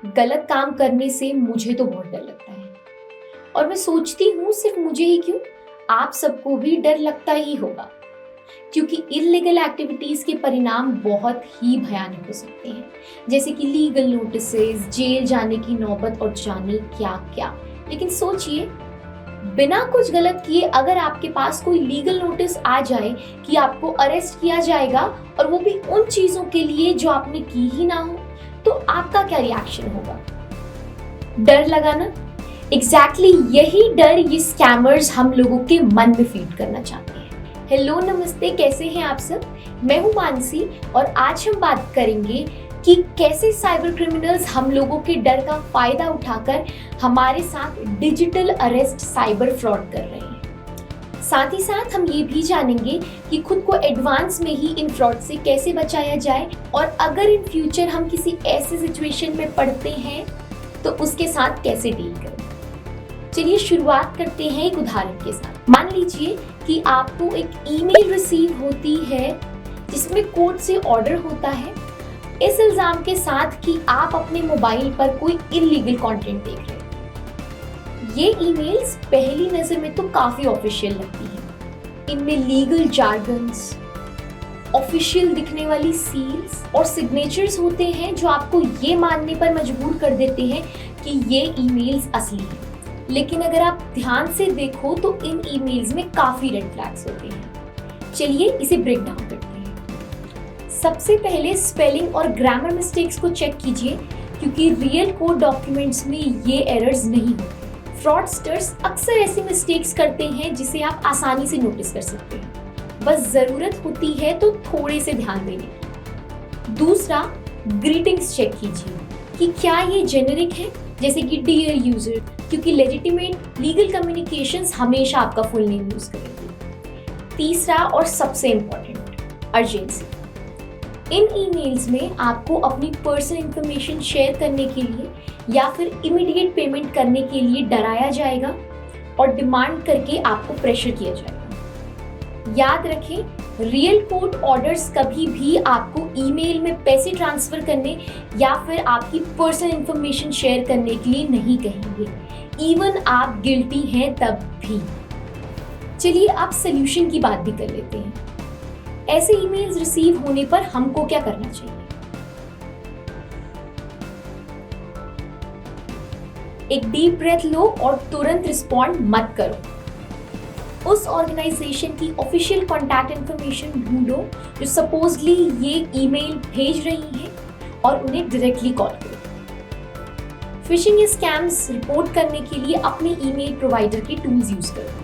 गलत काम करने से मुझे तो बहुत डर लगता है और मैं सोचती हूँ सिर्फ मुझे ही क्यों, आप सबको भी डर लगता ही होगा क्योंकि इल्लीगल एक्टिविटीज के परिणाम बहुत ही भयानक हो सकते हैं, जैसे कि लीगल नोटिसेस, जेल जाने की नौबत और जाने क्या क्या। लेकिन सोचिए, बिना कुछ गलत किए अगर आपके पास कोई लीगल नोटिस आ जाए कि आपको अरेस्ट किया जाएगा और वो भी उन चीजों के लिए जो आपने की ही ना हो, तो आपका क्या रिएक्शन होगा? डर लगा ना? एग्जैक्टली यही डर ये स्कैमर्स हम लोगों के मन में फीड करना चाहते हैं। हेलो नमस्ते, कैसे हैं आप सब? मैं हूं मानसी और आज हम बात करेंगे कि कैसे साइबर क्रिमिनल्स हम लोगों के डर का फायदा उठाकर हमारे साथ डिजिटल अरेस्ट, साइबर फ्रॉड कर रहे हैं। साथ ही साथ हम ये भी जानेंगे कि खुद को एडवांस में ही इन फ्रॉड से कैसे बचाया जाए और अगर इन फ्यूचर हम किसी ऐसे सिचुएशन में पड़ते हैं तो उसके साथ कैसे डील करें। चलिए शुरुआत करते हैं एक उदाहरण के साथ। मान लीजिए कि आपको एक ईमेल रिसीव होती है जिसमें कोड से ऑर्डर होता है इस इल्जाम के साथ कि आप अपने मोबाइल पर कोई इल्लीगल कंटेंट देख रहे हैं। ये ईमेल्स पहली नजर में तो काफी ऑफिशियल लगती हैं। इनमें लीगल जार्गन्स, ऑफिशियल दिखने वाली सील्स और सिग्नेचर्स होते हैं जो आपको ये मानने पर मजबूर कर देते हैं कि ये ईमेल्स असली हैं। लेकिन अगर आप ध्यान से देखो तो इन ईमेल्स में काफी रेड फ्लैग्स होते हैं। चलिए इसे ब्रेक डाउन करते हैं। सबसे पहले स्पेलिंग और ग्रामर मिस्टेक्स को चेक कीजिए क्योंकि रियल कोड डॉक्यूमेंट्स में ये एरर्स नहीं होते। फ्रॉडस्टर्स अक्सर ऐसी मिस्टेक्स करते हैं जिसे आप आसानी से नोटिस कर सकते हैं, बस जरूरत होती है तो थोड़े से ध्यान देने की। दूसरा, ग्रीटिंग्स चेक कीजिए कि क्या ये जेनेरिक है, जैसे कि डियर यूजर, क्योंकि लेजिटिमेट लीगल कम्युनिकेशंस हमेशा आपका फुल नेम यूज करेंगे। तीसरा और सबसे इम्पोर्टेंट, अर्जेंसी। इन ईमेल्स में आपको अपनी पर्सनल इंफॉर्मेशन शेयर करने के लिए या फिर इमीडिएट पेमेंट करने के लिए डराया जाएगा और डिमांड करके आपको प्रेशर किया जाएगा। याद रखें, रियल कोड ऑर्डर्स कभी भी आपको ईमेल में पैसे ट्रांसफर करने या फिर आपकी पर्सनल इंफॉर्मेशन शेयर करने के लिए नहीं कहेंगे, इवन आप गिल्टी हैं तब भी। चलिए अब सॉल्यूशन की बात भी कर लेते हैं। ऐसे ईमेल्स रिसीव होने पर हमको क्या करना चाहिए? एक डीप ब्रेथ लो और तुरंत रिस्पॉन्ड मत करो। उस ऑर्गेनाइजेशन की ऑफिशियल कॉन्टैक्ट इन्फॉर्मेशन ढूंढो जो सपोजली ये ईमेल भेज रही है और उन्हें डायरेक्टली कॉल करो। फिशिंग या स्कैम्स रिपोर्ट करने के लिए अपने ईमेल प्रोवाइडर के टूल्स यूज करो।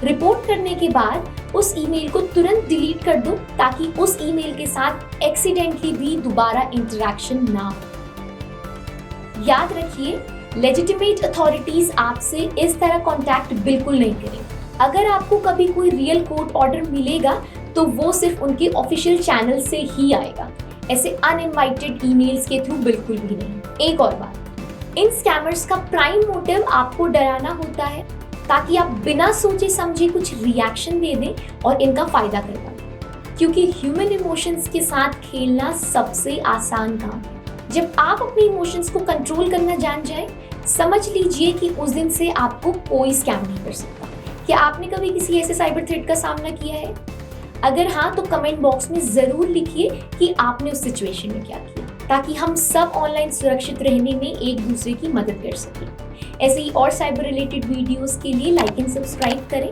रिपोर्ट करने के बाद उस ईमेल को तुरंत डिलीट कर दो ताकि उस ईमेल के साथ एक्सीडेंटली भी दोबारा इंटरेक्शन ना हो। याद रखिए, लेजिटिमेट अथॉरिटीज आपसे इस तरह कांटेक्ट बिल्कुल नहीं करें। अगर आपको कभी कोई रियल कोर्ट ऑर्डर मिलेगा तो वो सिर्फ उनके ऑफिशियल चैनल से ही आएगा, ऐसे अनइनवाइटेड ईमेल्स के थ्रू बिल्कुल भी नहीं। एक और बात, इन स्कैमर्स का प्राइम मोटिव आपको डराना होता है ताकि आप बिना सोचे समझे कुछ रिएक्शन दे दें और इनका फायदा कर पाएं, क्योंकि ह्यूमन इमोशंस के साथ खेलना सबसे आसान काम है। जब आप अपने इमोशंस को कंट्रोल करना जान जाएं, समझ लीजिए कि उस दिन से आपको कोई स्कैम नहीं कर सकता। क्या आपने कभी किसी ऐसे साइबर थ्रेट का सामना किया है? अगर हाँ तो कमेंट बॉक्स में जरूर लिखिए कि आपने उस सिचुएशन में क्या किया, ताकि हम सब ऑनलाइन सुरक्षित रहने में एक दूसरे की मदद कर सकें। ऐसे ही और साइबर रिलेटेड वीडियोस के लिए लाइक एंड सब्सक्राइब करें।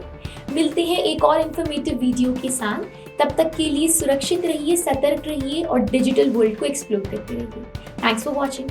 मिलते हैं एक और इन्फॉर्मेटिव वीडियो के साथ। तब तक के लिए सुरक्षित रहिए, सतर्क रहिए और डिजिटल वर्ल्ड को एक्सप्लोर करते रहिए। Thanks for watching.